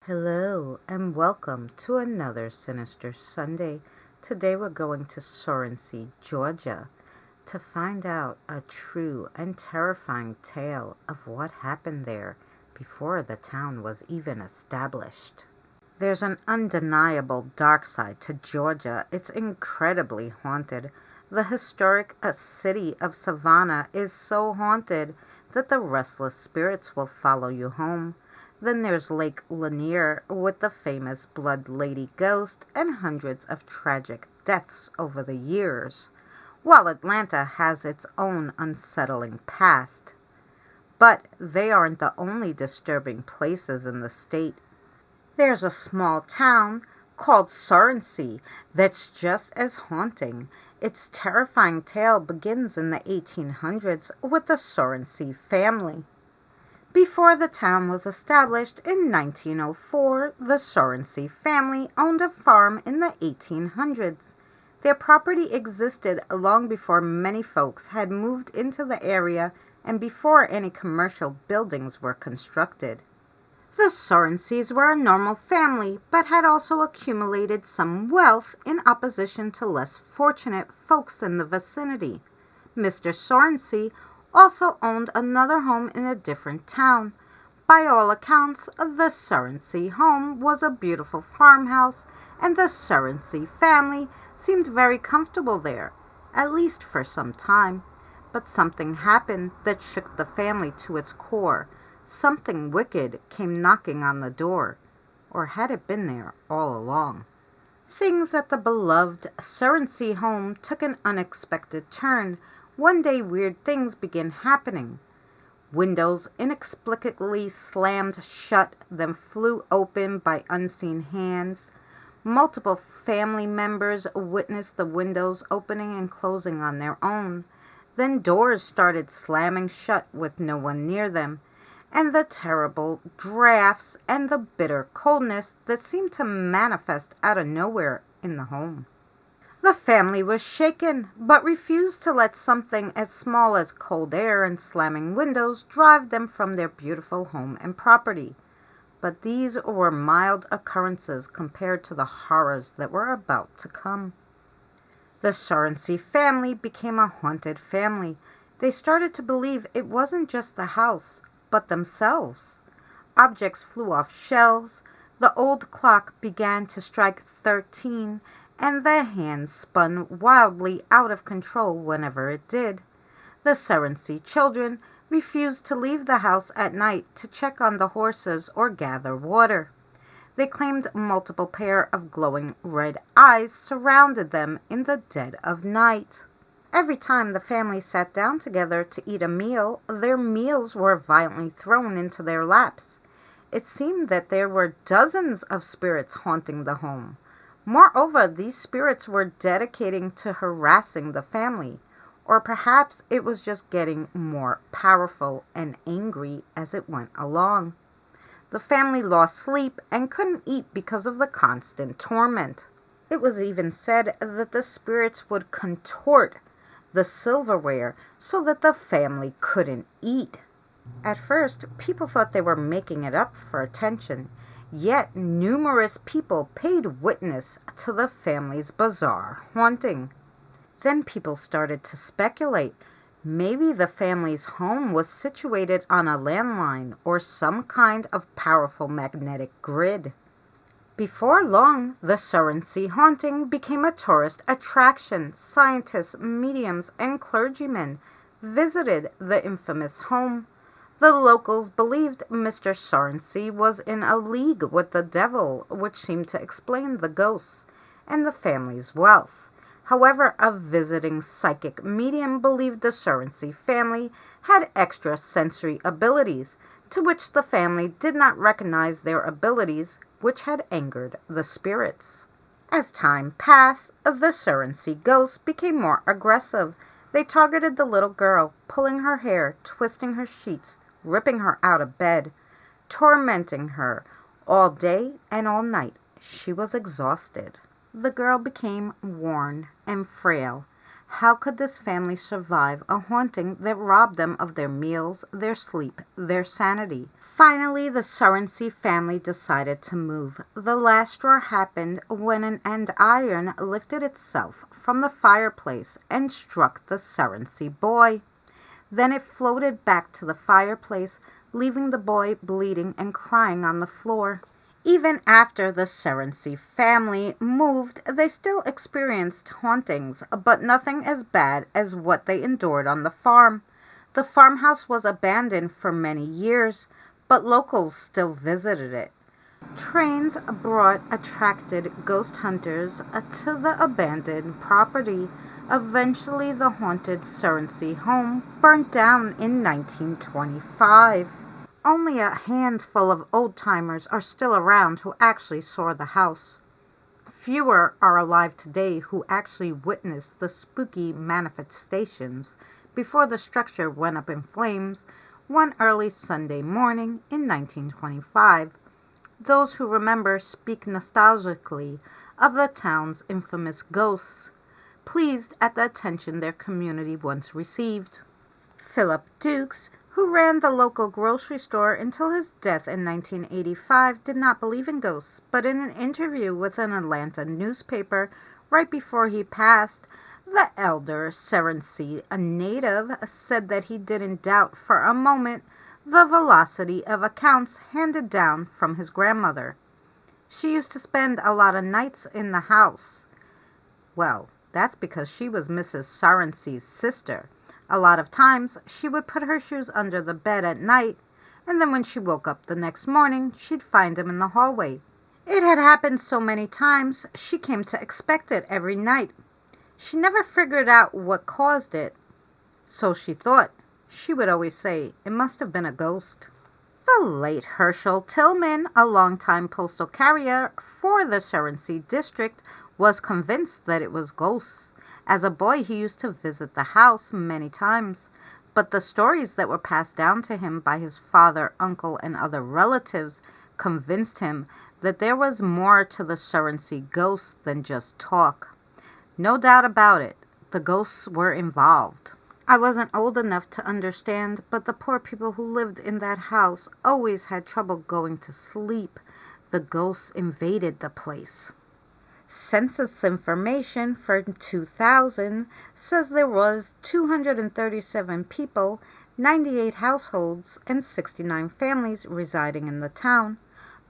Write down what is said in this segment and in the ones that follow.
Hello and welcome to another Sinister Sunday. Today we're going to Surrency, Georgia, to find out a true and terrifying tale of what happened there before the town was even established. There's an undeniable dark side to Georgia. It's incredibly haunted. The historic city of Savannah is so haunted that the restless spirits will follow you home. Then there's Lake Lanier with the famous Blood Lady ghost and hundreds of tragic deaths over the years, while Atlanta has its own unsettling past. But they aren't the only disturbing places in the state. There's a small town called Surrency that's just as haunting. Its terrifying tale begins in the 1800s with the Surrency family. Before the town was established in 1904, the Surrency family owned a farm in the 1800s. Their property existed long before many folks had moved into the area and before any commercial buildings were constructed. The Surrencys were a normal family, but had also accumulated some wealth in opposition to less fortunate folks in the vicinity. Mr. Surrency also owned another home in a different town. By all accounts, the Surrency home was a beautiful farmhouse, and the Surrency family seemed very comfortable there, at least for some time. But something happened that shook the family to its core. Something wicked came knocking on the door, or had it been there all along? Things at the beloved Surrency home took an unexpected turn. One day weird things began happening. Windows inexplicably slammed shut, then flew open by unseen hands. Multiple family members witnessed the windows opening and closing on their own. Then doors started slamming shut with no one near them, and the terrible drafts and the bitter coldness that seemed to manifest out of nowhere in the home. The family was shaken, but refused to let something as small as cold air and slamming windows drive them from their beautiful home and property. But these were mild occurrences compared to the horrors that were about to come. The Surrency family became a haunted family. They started to believe it wasn't just the house, but themselves. Objects flew off shelves, the old clock began to strike 13, and the hands spun wildly out of control whenever it did. The Surrency children refused to leave the house at night to check on the horses or gather water. They claimed multiple pair of glowing red eyes surrounded them in the dead of night. Every time the family sat down together to eat a meal, their meals were violently thrown into their laps. It seemed that there were dozens of spirits haunting the home. Moreover, these spirits were dedicating to harassing the family, or perhaps it was just getting more powerful and angry as it went along. The family lost sleep and couldn't eat because of the constant torment. It was even said that the spirits would contort the silverware so that the family couldn't eat. At first, people thought they were making it up for attention. Yet numerous people paid witness to the family's bizarre haunting. Then people started to speculate. Maybe the family's home was situated on a landline or some kind of powerful magnetic grid. Before long, the Surrency haunting became a tourist attraction. Scientists, mediums, and clergymen visited the infamous home. The locals believed Mr. Surrency was in a league with the devil, which seemed to explain the ghosts and the family's wealth. However, a visiting psychic medium believed the Surrency family had extrasensory abilities, to which the family did not recognize their abilities, which had angered the spirits. As time passed, the Surrency ghosts became more aggressive. They targeted the little girl, pulling her hair, twisting her sheets, ripping her out of bed, tormenting her all day and all night. She was exhausted. The girl became worn and frail. How could this family survive a haunting that robbed them of their meals, their sleep, their sanity? Finally, the Surrency family decided to move. The last straw happened when an andiron lifted itself from the fireplace and struck the Surrency boy. Then it floated back to the fireplace, leaving the boy bleeding and crying on the floor. Even after the Surrency family moved, they still experienced hauntings, but nothing as bad as what they endured on the farm. The farmhouse was abandoned for many years, but locals still visited it. Trains brought attracted ghost hunters to the abandoned property. Eventually, the haunted Surrency home burned down in 1925. Only a handful of old-timers are still around who actually saw the house. Fewer are alive today who actually witnessed the spooky manifestations before the structure went up in flames one early Sunday morning in 1925. Those who remember speak nostalgically of the town's infamous ghosts, pleased at the attention their community once received. Philip Dukes, who ran the local grocery store until his death in 1985, did not believe in ghosts, but in an interview with an Atlanta newspaper right before he passed, the elder Surrency, a native, said that he didn't doubt for a moment the velocity of accounts handed down from his grandmother. She used to spend a lot of nights in the house. Well, that's because she was Mrs. Surrency's sister. A lot of times, she would put her shoes under the bed at night, and then when she woke up the next morning, she'd find them in the hallway. It had happened so many times, she came to expect it every night. She never figured out what caused it, so she thought. She would always say, it must have been a ghost. The late Herschel Tillman, a longtime postal carrier for the Surrency district, was convinced that it was ghosts. As a boy, he used to visit the house many times, but the stories that were passed down to him by his father, uncle, and other relatives convinced him that there was more to the Surrency ghosts than just talk. No doubt about it, the ghosts were involved. I wasn't old enough to understand, but the poor people who lived in that house always had trouble going to sleep. The ghosts invaded the place. Census information for 2000 says there was 237 people, 98 households, and 69 families residing in the town.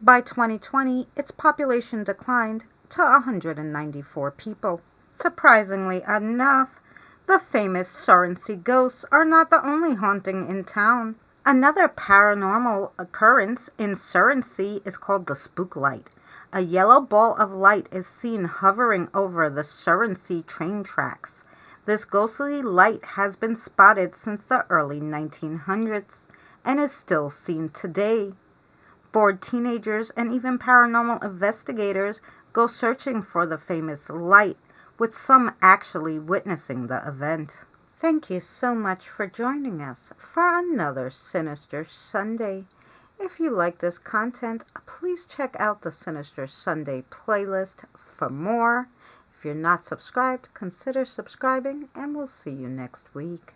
By 2020, its population declined to 194 people. Surprisingly enough, the famous Surrency ghosts are not the only haunting in town. Another paranormal occurrence in Surrency is called the spook light. A yellow ball of light is seen hovering over the Surrency train tracks. This ghostly light has been spotted since the early 1900s and is still seen today. Bored teenagers and even paranormal investigators go searching for the famous light, with some actually witnessing the event. Thank you so much for joining us for another Sinister Sunday. If you like this content, please check out the Sinister Sunday playlist for more. If you're not subscribed, consider subscribing, and we'll see you next week.